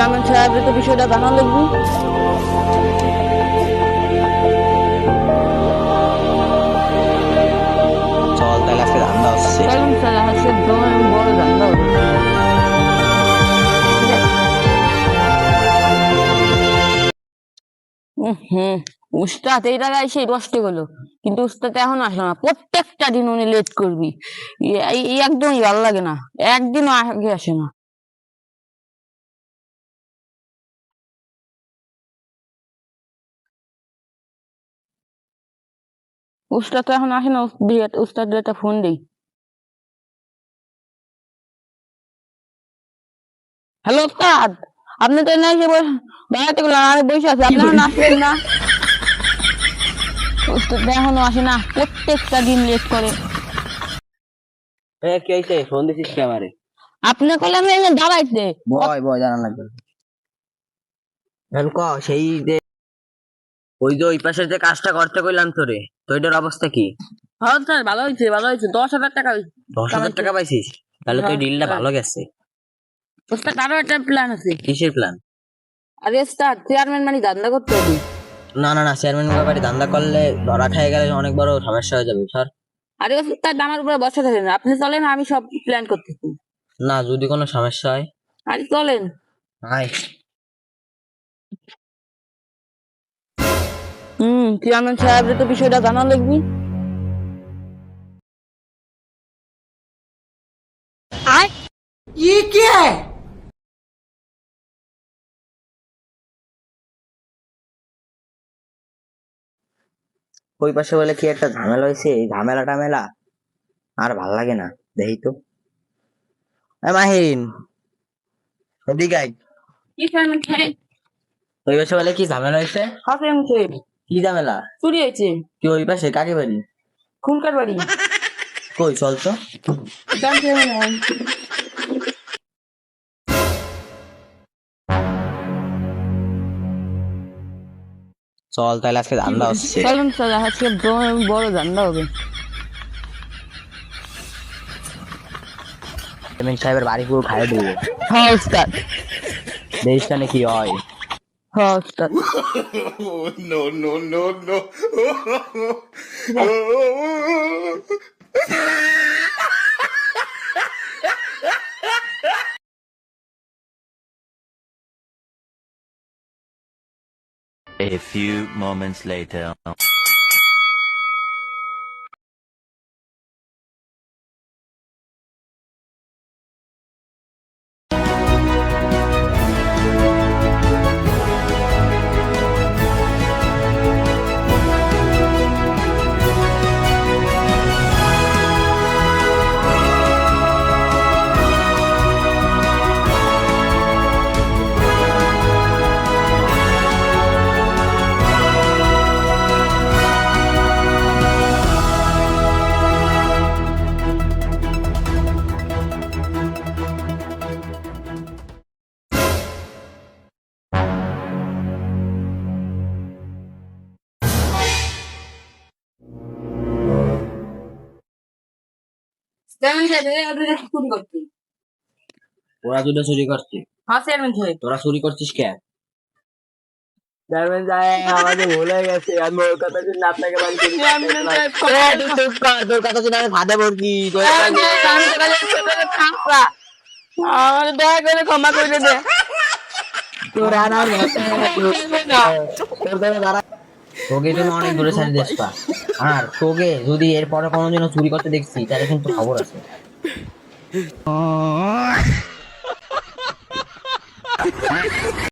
Chairman সাহেবের তো বিষয়টা জানা লাগবে। চল তাহলে আজকে ধান্দা হচ্ছে। চলুন স্যার, আজকে বড় ধান্দা হচ্ছে। হুম, উস্তাদ এই জায়গায় এসে কষ্ট গেলো, কিন্তু উস্তাদ এখন আসলো না। প্রত্যেকটা দিন উনি লেট করবি, এই একদমই ভালো লাগে না, একদিনও আগে আসে না। উস্তাদ তো এখন আসে না, উস্তাদ একটা ফোন দেই। হ্যালো উস্তাদ, আপনি তো না এসে বেড়াতে গেলেন, আমি বসে আছি, আপনি এখন আসলেন না। উস্তাদ এখনো আসে না, প্রত্যেকটা দিন লেট করে। কি হয়েছে, ফোন দিছিস কি আমারে? আপনি করলাম দাঁড়াইতে। বয় বয়, জানা লাগবে। এখন ক, সেই যে ওই যে ওই পাশে যে কাজটা করতে কইলাম তোরে, তো ওইটার অবস্থা কি? হ্যাঁ স্যার, ভালো হয়েছে, ভালো হয়েছে, 10,000 টাকা হয়েছে। 10,000 টাকা পাইছিস? তাহলে তো হ্যাঁ, ডিলটা হ্যাঁ। ভালো গেছে। উস্তাদ আরো একটা প্ল্যান আছে। কিসের প্ল্যান? আরে স্যার, চেয়ারম্যান মানে ধান্দা করতে হবে। না না না, চেয়ারম্যান ব্যাপারে ধান্দা করলে ধরা খেয়ে গেলে অনেক বড় সমস্যা হয়ে যাবে স্যার। আরে উস্তাদ আমার উপরে বসে থাকেন, আপনি চলেন, আমি সব প্ল্যান করতেছি। না, যদি কোনো সমস্যা হয়। আরে চলেন। আয়। চেয়ারম্যান সাহেবের তো বিষয়টা জানা লাগবে। ये क्या है? ওই পাশে বলে কি একটা ঝামেলা হয়েছে, এই ঝামেলা টামেলা আর ভাল লাগে না। দেখি তো। মাহিন, এদিকে আয়। কি চেয়ারম্যান সাহেব? ওই পাশে বলে কি ঝামেলা হয়েছে? হ্যাঁ চেয়ারম্যান সাহেব, কি ঝামেলা? চুরি হয়েছে। কি ওই পাশে কাকে বাড়ি? খুনকার বাড়ি। কই চল তো। চল তাহলে আজকে ধান্দা হচ্ছে। চলুন স্যার, আজকে বড় ধান্দা হবে। চেয়ারম্যান সাহেবের বাড়ি পুরো খাইয়ে দেবো। হ্যাঁ উস্তাদ, দেশখানে কি হয়? হ্যাঁ উস্তাদ। No, no, no, no. A few moments later. Chairman সাহেব, চুরি করছি। ওরা দুটো চুরি করছে? হ্যাঁ চেয়ারম্যান সাহেব। তোরা চুরি করছিস কে? চেয়ারম্যান সাহেব, আমাদের ভুলে গেছে, আমি ওর কথা শুনে আপনাকে বাড়ি চুরি করতে চেয়ারম্যান সাহেব, তোর কথা শুনে আমি ফাঁদে পড়ছি। আমার দয়া করে ক্ষমা করে দে। তোর আর আর তোকে তুমি অনেক দূরে ছাড়ি দিস পা। আর তোকে যদি এরপরে কোনো জন্য চুরি করতে দেখছি, তাহলে কিন্তু খবর আছে।